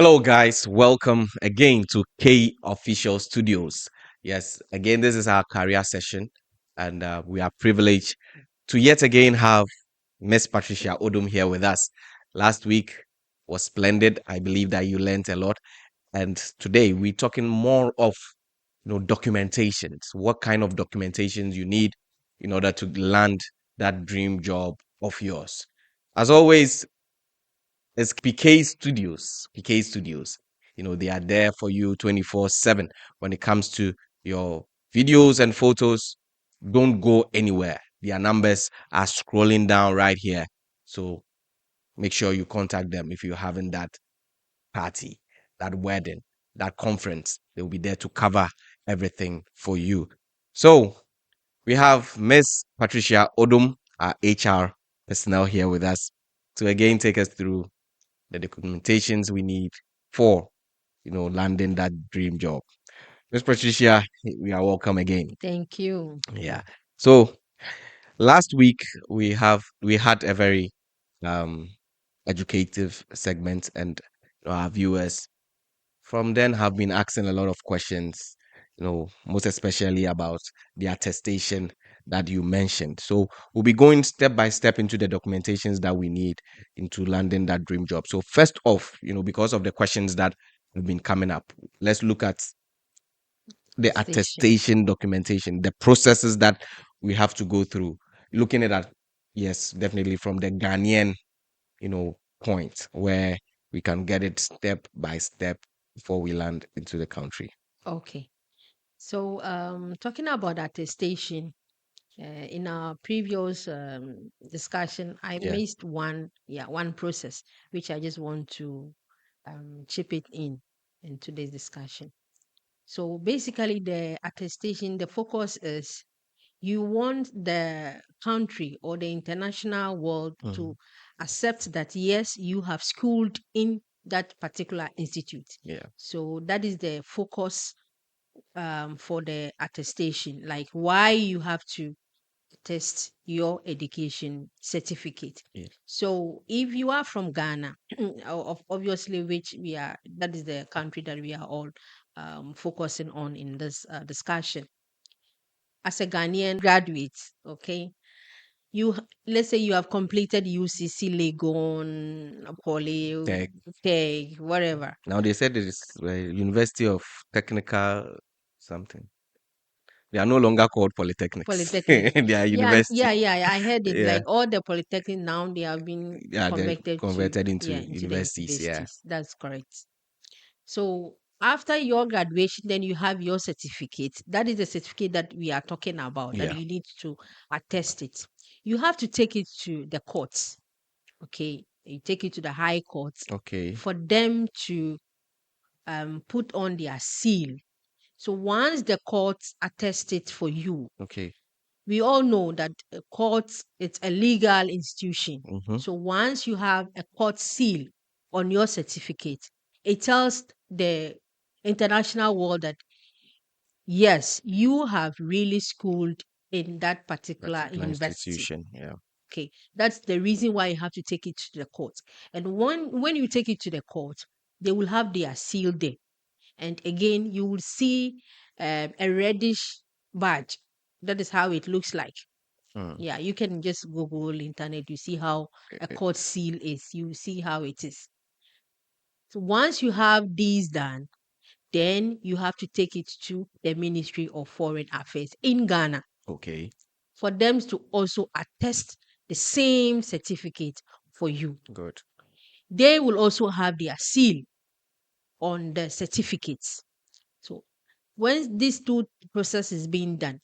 Hello, guys. Welcome again to K Official Studios. Yes, again, this is our career session, and we are privileged to yet again have Miss Patricia Odum here with us. Last week was splendid. I believe that you learned a lot, and today we're talking more of documentations. What kind of documentations you need in order to land that dream job of yours. As always, it's PK Studios. PK Studios. They are there for you 24/7 when it comes to your videos and photos. Don't go anywhere. Their numbers are scrolling down right here. So make sure you contact them if you're having that party, that wedding, that conference. They'll be there to cover everything for you. So we have Miss Patricia Odum, our HR personnel here with us to again take us through the documentations we need for landing that dream job. Miss Patricia, we are welcome again. Thank you. Yeah. So last week we had a very um educative segment, and our viewers from then have been asking a lot of questions, most especially about the attestation that you mentioned. So we'll be going step by step into the documentations that we need into landing that dream job. So first off, because of the questions that have been coming up, let's look at the Station. attestation documentation, the processes that we have to go through. Looking at that, yes, definitely from the Ghanaian, point where we can get it step by step before we land into the country. Okay. So, talking about attestation, in our previous discussion, I Yeah. missed one process, which I just want to chip it in today's discussion. So, basically, the attestation, the focus is you want the country or the international world Mhm. to accept that yes, you have schooled in that particular institute. Yeah. So that is the focus for the attestation, like why you have to test your education certificate. Yeah. So if you are from Ghana, obviously, which we are, that is the country that we are all focusing on in this discussion. As a Ghanaian graduate, okay, let's say you have completed UCC, Legon, Poly, Tech. Tech, whatever. Now they said it is University of Technical something. They are no longer called polytechnics. Polytechnic. They are Yeah, university. yeah. I heard it. Yeah. Like all the polytechnic now, they have been Yeah, they're converted to, converted into yeah, into the universities. Yeah. universities. That's correct. So after your graduation, then you have your certificate. That is the certificate that we are talking about, that Yeah. you need to attest it. You have to take it to the courts. Okay. You take it to the high courts Okay. for them to put on their seal. So once the courts attest it for you, Okay. we all know that a court, it's a legal institution. Mm-hmm. So once you have a court seal on your certificate, it tells the international world that yes, you have really schooled in that particular Particular university. institution. Yeah. Okay, that's the reason why you have to take it to the court. And when you take it to the court, they will have their seal there. And again, you will see a reddish badge. That is how it looks like. Mm. Yeah, you can just Google internet. You see how Eh, a eh, court seal is. You see how it is. So once you have these done, then you have to take it to the Ministry of Foreign Affairs in Ghana Okay. for them to also attest the same certificate for you. Good. They will also have their seal on the certificates. So when these two processes being done,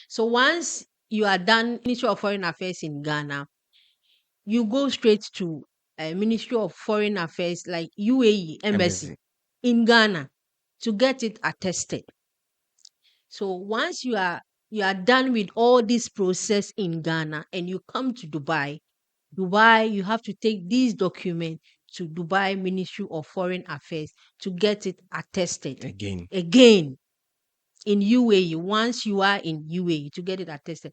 so once you are done, Ministry of Foreign Affairs in Ghana, you go straight to Ministry of Foreign Affairs like UAE embassy Embassy. in Ghana to get it attested. So once you are done with all this process in Ghana and you come to Dubai, you have to take these documents to Dubai Ministry of Foreign Affairs to get it attested Again. again in UAE. Once you are in UAE to get it attested.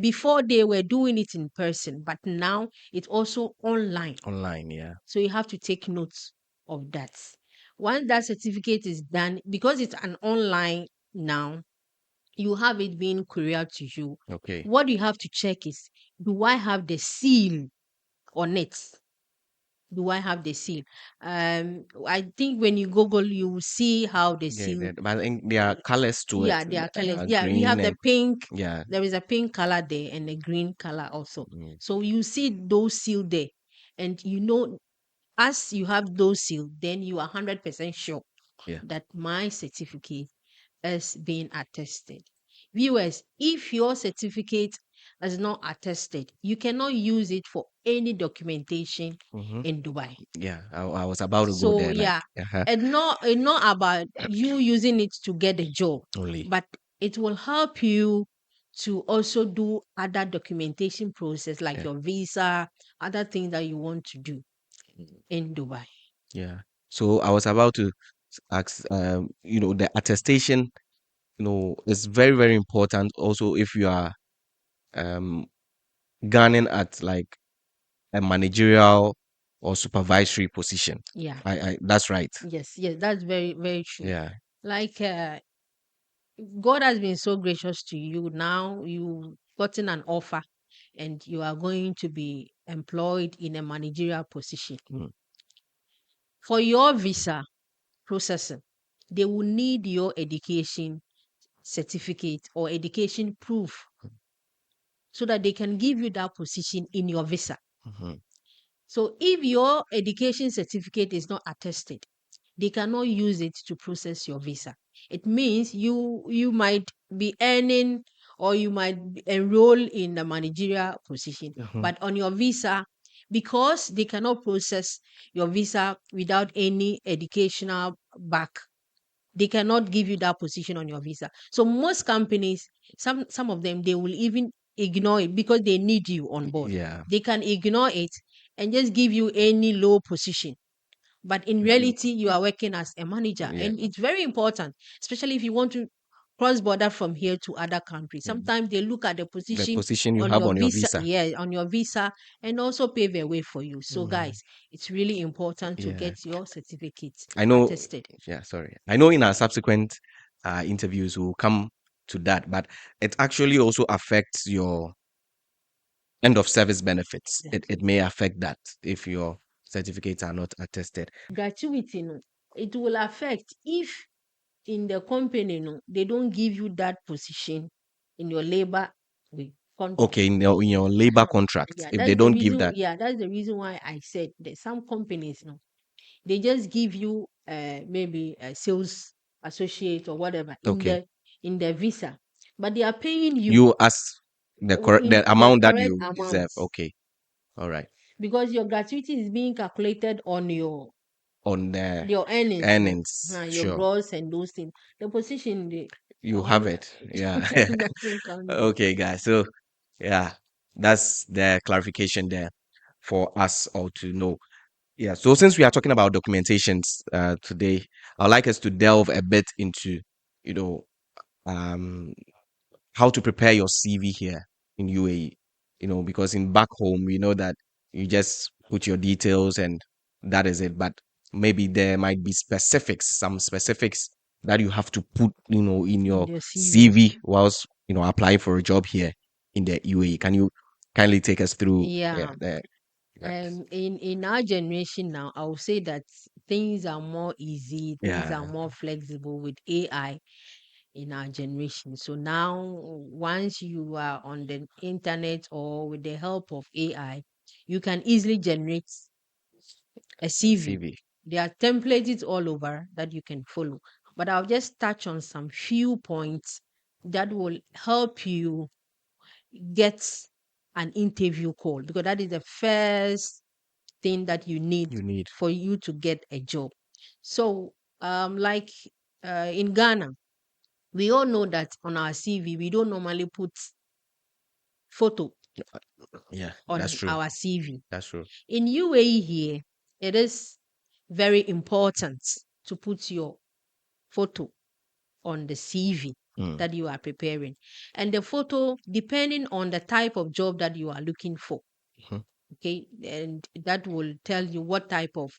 Before they were doing it in person, but now it's also online. Online. Yeah. So you have to take notes. of that. Once that certificate is done, because it's an online now, you have it being couriered to you. Okay. What you have to check is, do I have the seal on it? Do I have the seal? I think when you Google, you will see how the Yeah, seal. but I think there are colors to it, Yeah, they are colors. Yeah, we green have the and pink. yeah. There is a pink color there and a green color also. Mm, So you see those seal there, and as you have those seal, then you are 100% sure yeah. that my certificate is being attested. Viewers, if your certificate is not attested, you cannot use it for any documentation Hmm. in Dubai. Yeah. I was about to go So there. Like, yeah, uh-huh. it's not about you using it to get a job, Only. but it will help you to also do other documentation process like Yeah. your visa, other things that you want to do Mm, in Dubai. yeah. So I was about to ask, the attestation, is very, very important. Also, if you are um, gunning at like a managerial or supervisory position. Yeah. That's right. Yes, yes, that's very, very true. Yeah. Like God has been so gracious to you. Now you've gotten an offer and you are going to be employed in a managerial position. Mm, For your visa processing, they will need your education certificate or education proof so that they can give you that position in your visa. mhm. So if your education certificate is not attested, they cannot use it to process your visa. It means you might be earning or you might enroll in a managerial position, Mhm. but on your visa, because they cannot process your visa without any educational back, they cannot give you that position on your visa. So most companies, some of them, they will even ignore it because they need you on board. Yeah. They can ignore it and just give you any low position, but in You, reality you are working as a manager, yeah. and it's very important, especially if you want to cross border from here to other countries. Mm. Sometimes they look at the The position position you on have your on your visa, visa. yeah, on your visa, and also pave a way for you. So Mm, guys, it's really important to yeah. get your certificates I know. attested. Yeah. Sorry. I know in our subsequent interviews we'll come to that, but it actually also affects your end of service benefits. It Exactly. may affect that if your certificates are not attested. Gratuity, no, it will affect if in the company, no, they don't give you that position in your labor contract. Okay, in your labor contract, Yeah, if they that's the don't give reason. that, Yeah, that's the reason why I said that some companies, no, they just give you maybe a sales associate or whatever okay, in the visa, but they are paying you you ask the correct in the the amount that correct you amount deserve. Okay, all right, because your gratuity is being calculated on on the your earnings, no, earnings, your sure, gross and those things. The position, the you have um, it. Yeah. doesn't count there. Okay, guys. So yeah, that's the clarification there for us all to know. Yeah. So since we are talking about documentations today, I'd like us to delve a bit into, you know, um, how to prepare your CV here in UAE. Because in back home, we know that you just put your details and that is it. But maybe there might be some specifics that you have to put, in In your your CV. CV whilst, applying for a job here in the UAE. Can you kindly take us through? Yeah, Yeah. that- In our generation now, I would say that things are more easy, things are yeah, more flexible with AI in our generation. So now, once you are on the internet or with the help of AI, you can easily generate a CV. CV. There are templates all over that you can follow. But I'll just touch on some few points that will help you get an interview call, because that is the first thing that you need You need. for you to get a job. So, like in Ghana, we all know that on our CV, we don't normally put photo Yeah, that's on true. our CV. That's true. In UAE here, it is very important to put your photo on the CV Mm, that you are preparing. And the photo, depending on the type of job that you are looking for, mhm. okay, and that will tell you what type of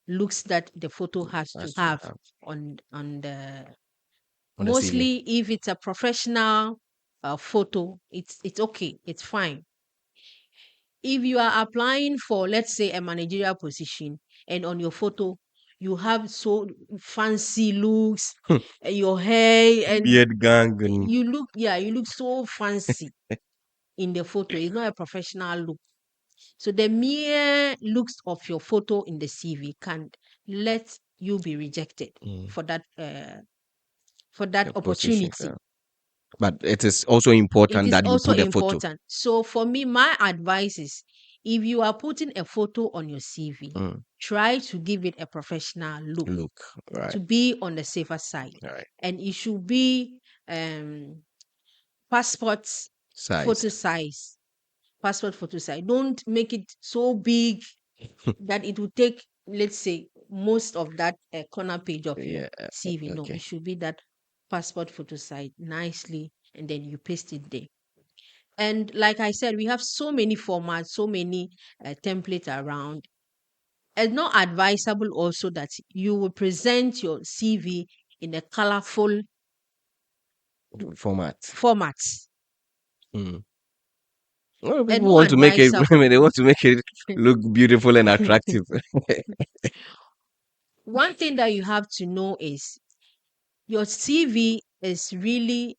looks that the photo has to Has to have have on the, on the CV. mostly if it's a professional photo, it's okay, it's fine. If you are applying for, let's say, a managerial position, and on your photo you have so fancy looks, your hair, and Beard gang and you look, yeah, you look so fancy in the photo, it's not a professional look. So the mere looks of your photo in the CV can let you be rejected mm, for that the positions. opportunity. Yeah. But it is also It important is that you also put the photo. important. So for me, my advice is, if you are putting a photo on your CV, Mm, try to give it a professional look, look, right, to be on the safer side. right. And it should be passport photo Sized. size. Passport photo size. Don't make it so big that it will take, let's say, most of that corner page of your Yeah. CV. No, it Okay. should be that passport photo size nicely, and then you paste it there. And like I said, we have so many formats, so many templates around. It's not advisable also that you will present your CV in a colorful Format. format. Mm. Well, And people not want to make it. advisable. They want to make it look beautiful and attractive. One thing that you have to know is your CV is really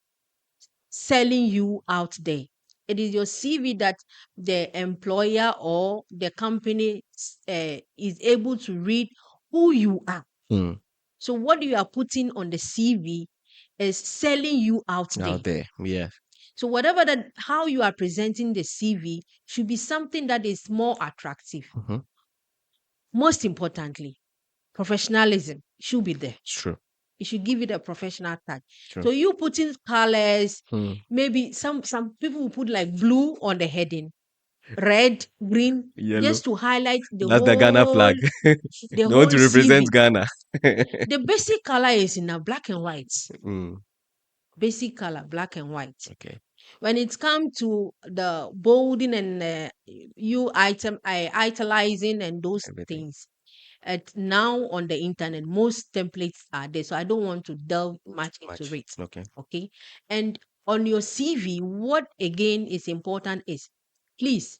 selling you out there. It is your CV that the employer or the company is able to read who you are. Mm. So what you are putting on the CV is selling you out there. Out there, yeah. So whatever that, how you are presenting the CV should be something that is more attractive. Hmm. Most importantly, professionalism should be there. It's true. You should give it a professional touch. True. So you put in colors, Mm. maybe some people will put like blue on the heading, red, green, Yellow. just to highlight That's the Ghana flag. the They want whole to represent CV. Ghana. The basic color is in a black and white. Mm. Basic color, black and white. Okay. When it's come to the bolding and italizing and those Everything. things, at now on the internet, most templates are there. So I don't want to delve much Too into much. it. Okay. Okay. And on your CV, what again is important is, please,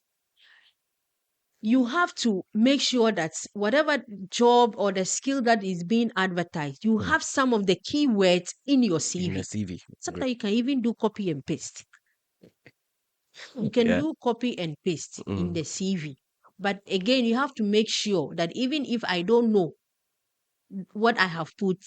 you have to make sure that whatever job or the skill that is being advertised, you Mm. have some of the keywords in your In the CV. CV. Good. Sometimes you can even do copy and paste. You can Yeah. do copy and paste in Mm. the CV. But again, you have to make sure that even if I don't know what I have put,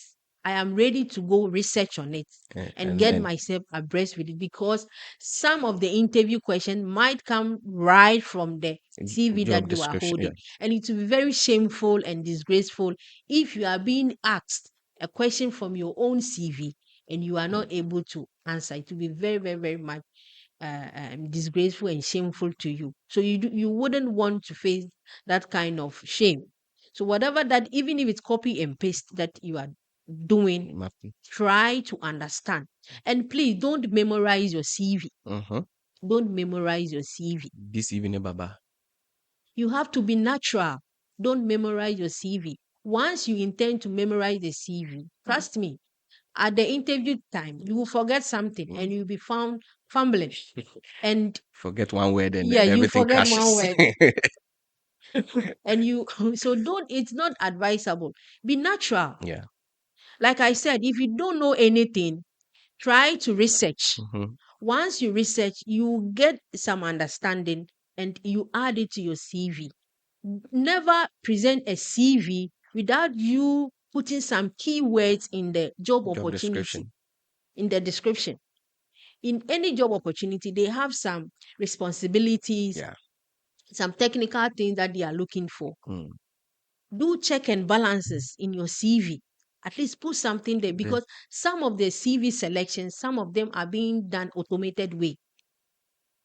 I am ready to go research on it and get And myself abreast with it, because some of the interview question might come right from the CV job that you are description. Yeah. holding. And it will be very shameful and disgraceful if you are being asked a question from your own CV and you are not able to answer. It will be very, very, very much disgraceful and shameful to you. So you wouldn't want to face that kind of shame. So whatever that, even if it's copy and paste that you are doing, Mapping. try to understand. And please don't memorize your CV. Uh-huh. Don't memorize your CV. This evening, Baba. You have to be natural. Don't memorize your CV. Once you intend to memorize the CV, trust me, at the interview time, you will forget something and Mm. you'll be found fumbling. And Forget one word and yeah, then you everything forget one crashes. word. And you so don't, it's not advisable. Be natural. Yeah. Like I said, if you don't know anything, try to research. Hmm. Once you research, you get some understanding and you add it to your CV. Never present a CV without you putting some keywords in the job Job opportunity, description. in the description. In any job opportunity, they have some responsibilities, Yeah. some technical things that they are looking for. Mm. Do check and balances in your CV. At least put something there, The- because some of the CV selections, some of them are being done automated way.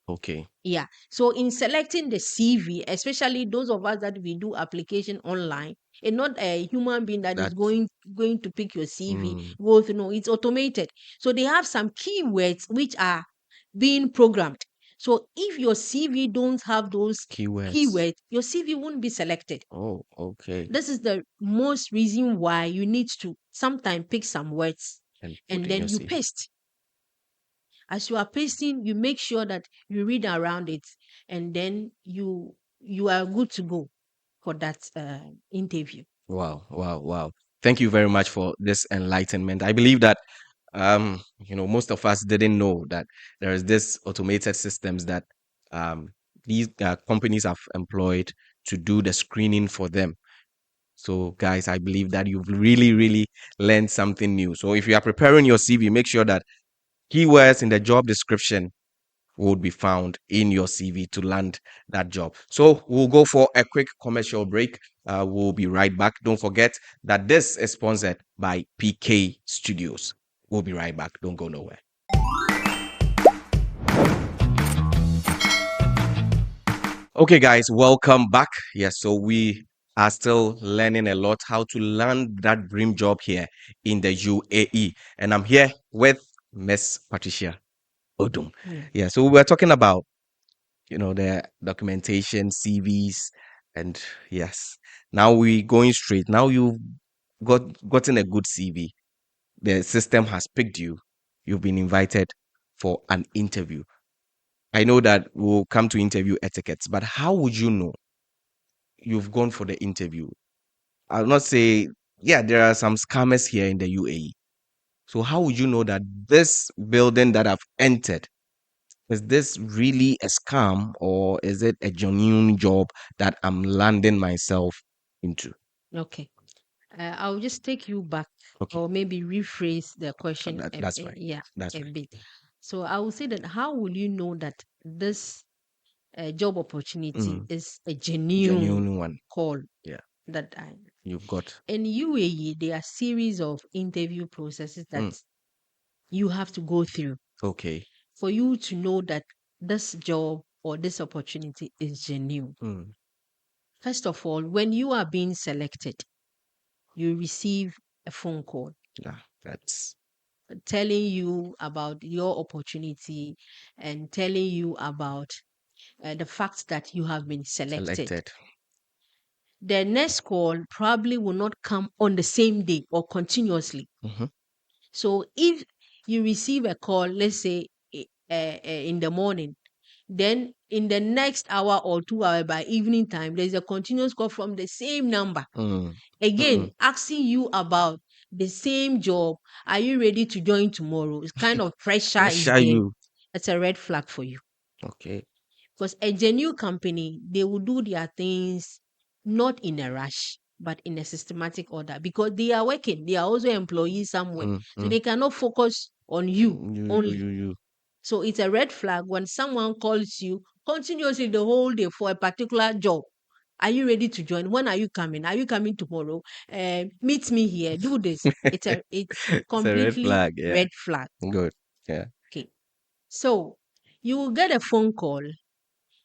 Okay. Yeah. So in selecting the CV, especially those of us that we do application online, and not a human being that is That. going to pick your CV, Mm. go through, no, it's automated. So they have some keywords which are being programmed. So if your CV don't have those Keywords. keywords, your CV won't be selected. Oh, okay. This is the most reason why you need to sometimes pick some words And put and in then your you CV. paste. As you are pasting, you make sure that you read around it, and then you are good to go for that interview. Wow, wow, wow. Thank you very much for this enlightenment. I believe that most of us didn't know that there is this automated systems that these companies have employed to do the screening for them. So, guys, I believe that you've really, really learned something new. So, if you are preparing your CV, make sure that keywords in the job description would be found in your CV to land that job. So we'll go for a quick commercial break. We'll be right back. Don't forget that this is sponsored by PK Studios. We'll be right back. Don't go nowhere. Okay, guys, welcome back. Yes, so we are still learning a lot how to land that dream job here in the UAE. And I'm here with Miss Patricia Odum. Yeah. Yeah, so we're talking about the documentation, CVs, and yes. Now we going straight. Now you've gotten a good CV. The system has picked you. You've been invited for an interview. I know that we'll come to interview etiquettes, but how would you know you've gone for the interview? I'll not say, yeah, there are some scammers here in the UAE. So how would you know that this building that I've entered, is this really a scam or is it a genuine job that I'm landing myself into? Okay. I'll just take you back, Okay, or maybe rephrase the question that's fine. yeah, That's a fine. bit. So I will say that how will you know that this job opportunity Mm, is a genuine genuine one. call Yeah, that I you've got. in UAE there are series of interview processes that Mm, you have to go through okay. for you to know that this job or this opportunity is genuine. Mm, First of all, when you are being selected, you receive a phone call yeah, that's telling you about your opportunity and telling you about the fact that you have been selected. selected. The next call probably will not come on the same day or continuously. Hmm. So if you receive a call, let's say in the morning, then in the next hour or 2 hours by evening time, there's a continuous call from the same number. Mm, Again, mm. asking you about the same job. Are you ready to join tomorrow? It's kind of pressure is Pressure there. you. That's a red flag for you. Okay. Because a genuine company, they will do their things not in a rush, but in a systematic order because they are working. They are also employees somewhere. Mm, So mm. they cannot focus on you only. You. So it's a red flag when someone calls you continuously the whole day for a particular job. Are you ready to join? When are you coming? Are you coming tomorrow? Meet me here. Do this. It's It's a red completely flag. Yeah. red flag. Good. Yeah. Okay. So you will get a phone call.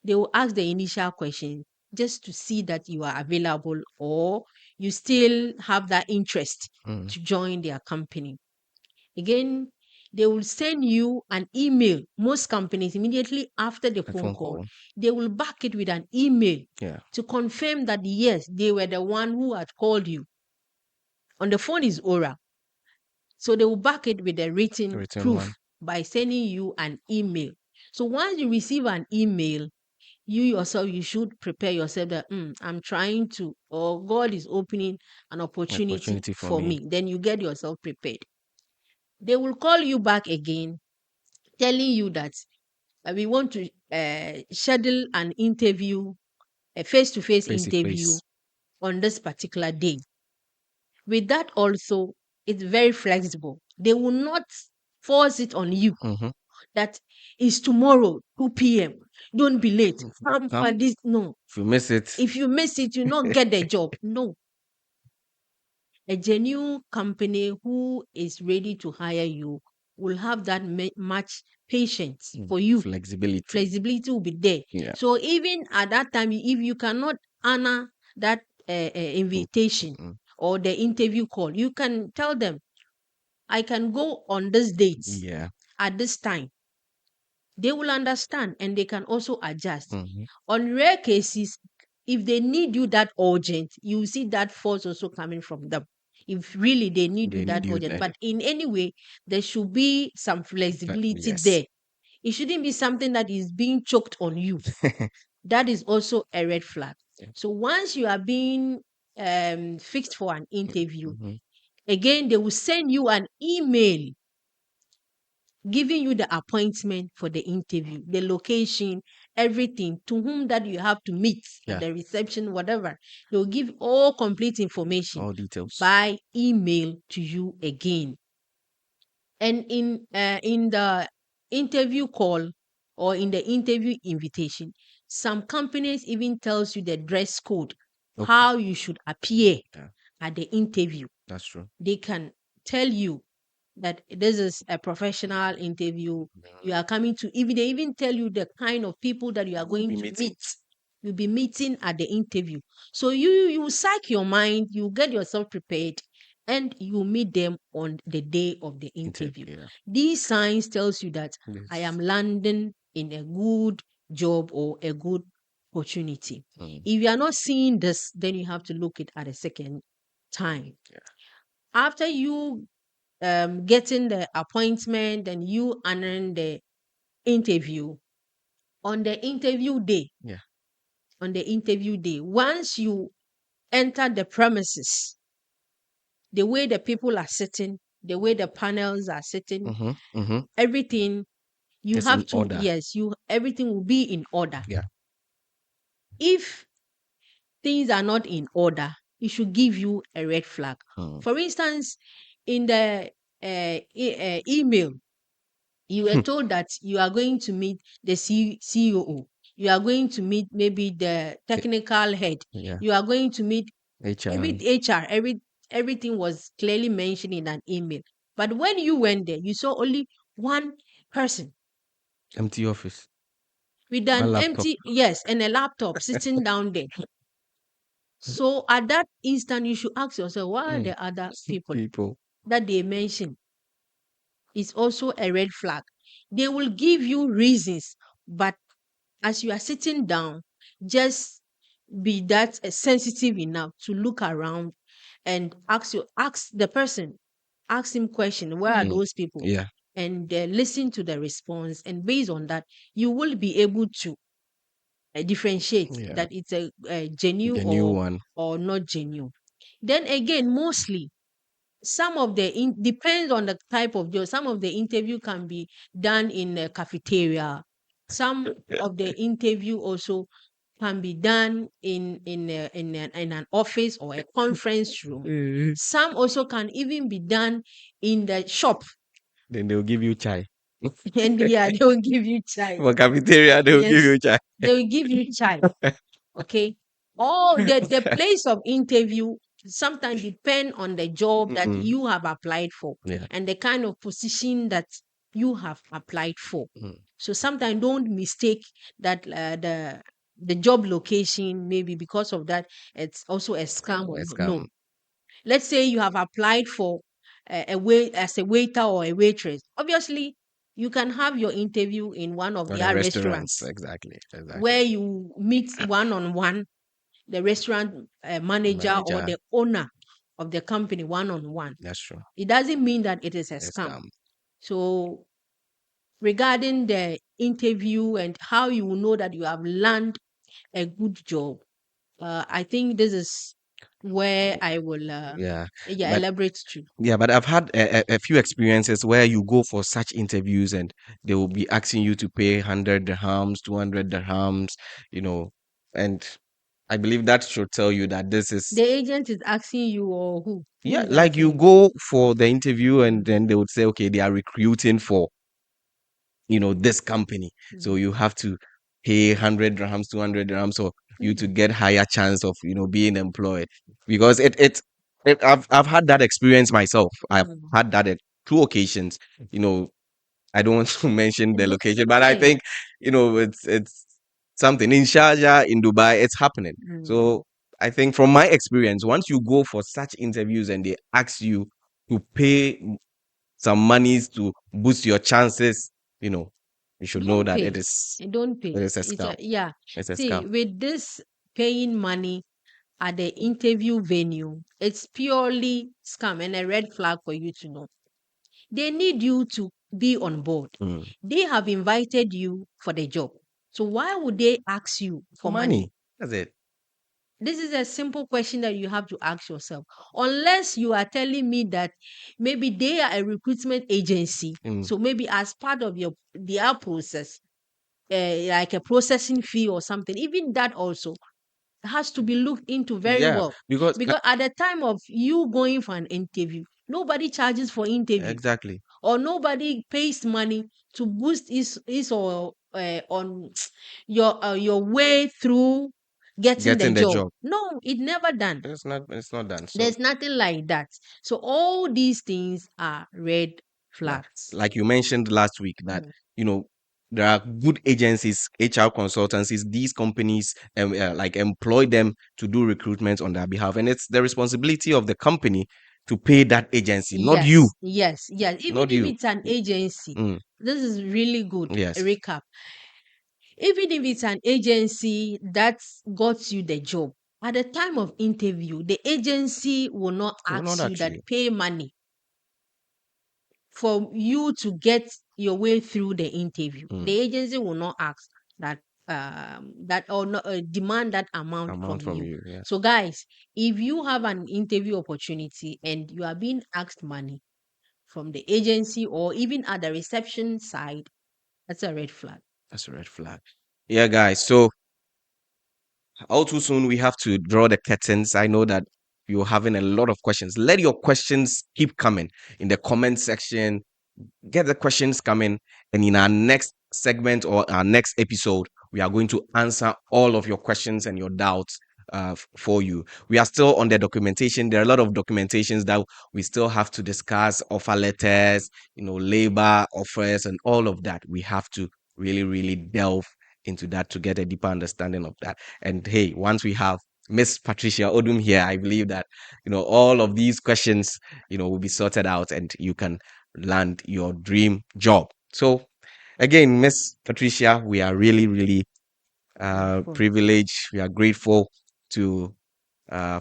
They will ask the initial question just to see that you are available or you still have that interest Mm. to join their company. Again, they will send you an email. Most companies, immediately after the A phone phone call, call. they will back it with an email Yeah. to confirm that yes, they were the one who had called you. On the phone is oral. So they will back it with a A written written one. proof by sending you an email. So once you receive an email, you yourself, you should prepare yourself that I'm trying to, or God is opening an opportunity Opportunity for for me. me. Then you get yourself prepared. They will call you back again, telling you that we want to schedule an interview, a face-to-face Face to interview face. on this particular day. With that also, it's very flexible. They will not force it on you Mm-hmm. that is tomorrow 2 p.m. Don't be late. Come for Come. this. No. If you miss it. If you miss it, you not get the job. No. A genuine company who is ready to hire you will have that much patience for you. Flexibility. Flexibility will be there. Yeah. So even at that time, if you cannot honor that Mm, invitation mm, or the interview call, you can tell them, I can go on this date yeah. at this time. They will understand and they can also adjust. Mhm. On rare cases, if they need you that urgent, you see that force also coming from them. If really they need you They need that you urgent, then. but in any way, there should be some flexibility Yes. there. It shouldn't be something that is being choked on you. That is also a red flag. Yeah. So once you are being fixed for an interview, Mhm. again, they will send you an email giving you the appointment for the interview, the location, everything, to whom that you have to meet at Yeah. the reception, whatever. They'll give all complete information All details. by email to you again. And in the interview call or in the interview invitation, some companies even tells you the dress code, Okay. how you should appear Yeah. at the interview. That's true. They can tell you that this is a professional interview. You are coming to, even they even tell you the kind of people that you are We'll going be to meeting. meet. You'll be meeting at the interview. So you psych your mind, you get yourself prepared, and you meet them on the day of the interview. Interview. Yeah. These signs tells you that I This. am landing in a good job or a good opportunity. Mm. If you are not seeing this, then you have to look it at a second time. Yeah. After you getting the appointment and you honoring the interview, on the interview day, Yeah. once you enter the premises, the way the people are sitting, the way the panels are sitting, Mm-hmm. Mm-hmm. everything, you It's have in to, order. yes, you everything will be in order. Yeah. If things are not in order, it should give you a red flag. Mm. For instance, in the email, you were told that you are going to meet the CEO, you are going to meet maybe the Okay. technical head, Yeah. you are going to meet HR. every HR, everything was clearly mentioned in an email. But when you went there, you saw only one person Empty office. with One an laptop. empty, yes, and a laptop sitting down there. So at that instant, you should ask yourself, what are Mm. the other people People. that they mentioned? Is also a red flag. They will give you reasons, but as you are sitting down, just be that sensitive enough to look around and ask the person, ask him question, where are Mm. those people, Yeah. and listen to the response, and based on that, you will be able to differentiate Yeah. that it's a genuine The new one. or not genuine. Then again, mostly some of the depends on the type of job. Some of the interview can be done in a cafeteria. Some of the interview also can be done in an office or a conference room. Mhm. Some also can even be done in the shop, Then they'll give you chai. and yeah, they will give you chai. For cafeteria, they'll give Yes, you chai. they will give you chai. Okay. Or the place of interview sometimes depend on the job that Mm-mm. you have applied for Yeah. and the kind of position that you have applied for. Mm. So sometimes don't mistake that the job location, maybe because of that it's also a scam or Let's not. No. come. Let's say you have applied for a way as a waiter or a waitress. Obviously, you can have your interview in one of Or the their restaurants. restaurants Exactly. Exactly. where you meet one on one the restaurant manager or Manager. the owner of the company one on one. That's true. It doesn't mean that it is a Let's scam. come. So, regarding the interview and how you will know that you have learned a good job, I think this is where I will Yeah. yeah, But elaborate to. yeah, but I've had a few experiences where you go for such interviews and they will be asking you to pay 100 dirhams, 200 dirhams, you know, and I believe that should tell you that this is, The agent is asking you, or who yeah, is like asking you you? go for the interview and Mm, then they would say, okay, they are recruiting for, this company. So mm, you have to pay 100 dirhams, 200 dirhams for you to mm, get higher chance of, being employed. Because I've had that experience myself. I've mm. had that at two occasions. You know, I don't want to mention the location, It's but I fine. think, it's something in Sharjah, in Dubai, it's happening. Mm. So I think from my experience, once you go for such interviews and they ask you to pay some monies to boost your chances, you know, you should know Don't that pay. You don't it pay. is a It's scam. a, yeah. It's a See, scam. with this paying money at the interview venue, it's purely scam and a red flag for you to know. They need you to be on board. Mm. They have invited you for the job. So why would they ask you For for money? money. That's it. This is a simple question that you have to ask yourself. Unless you are telling me that maybe they are a recruitment agency. Mm. So maybe as part of their process, like a processing fee or something, even that also has to be looked into very Yeah, well. because Because at the time of you going for an interview, nobody charges for interview, exactly, or nobody pays money to boost his or on your way through getting the getting the job. job. No, it never done. It's not done. So There's nothing like that. So all these things are red flat. flags. Like you mentioned last week that Mm. you know there are good agencies, HR consultancies, these companies like employ them to do recruitment on their behalf, and it's the responsibility of the company to pay that agency, not you, Yes, yes, yes. Even not if you. it's an agency, Mm, this is really good. A yes, recap. Even if it's an agency that got you the job, at the time of interview, the agency will not they will not ask you that actually. pay money for you to get your way through the interview. Mm, The agency will not ask that that or not demand that amount from amount from you. you. Yes, So guys, if you have an interview opportunity and you are being asked money from the agency or even at the reception side, that's a red flag. that's a red flag. Yeah, guys. So all too soon we have to draw the curtains. I know that you're having a lot of questions. Let your questions keep coming in the comment section. Get the questions coming, and in our next segment or our next episode we are going to answer all of your questions and your doubts for you. We are still on the documentation. There are a lot of documentations that we still have to discuss: offer letters, labor offers, and all of that. We have to really really delve into that to get a deeper understanding of that. And hey, once we have Miss Patricia Odum here, I believe that all of these questions will be sorted out, and you can land your dream job. So again, Miss Patricia, we are really, really Grateful. privileged. We are grateful to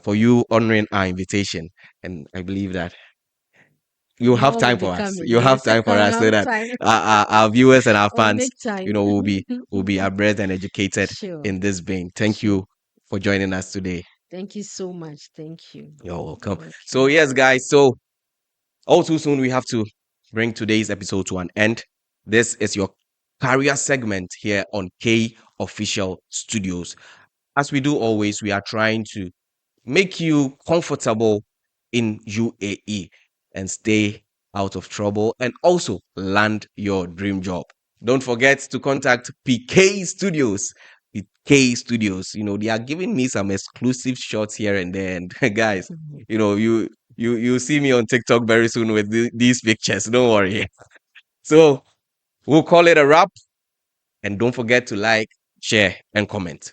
for you honoring our invitation, and I believe that you have More will time be for us. coming. You have Yes, time for I us, so have that time. our viewers and our I'll fans, make time. will be abreast and educated Sure, in this vein. Thank sure. you for joining us today. Thank you so much. Thank you. You're welcome. So Okay. yes, guys. So all too soon, we have to bring today's episode to an end. This is your career segment here on K Official Studios. As we do always, we are trying to make you comfortable in UAE and stay out of trouble and also land your dream job. Don't forget to contact PK Studios. PK Studios, they are giving me some exclusive shots here and there. And guys, Mhm. you see me on TikTok very soon with these pictures. Don't worry. So we'll call it a wrap. And don't forget to like, share, and comment.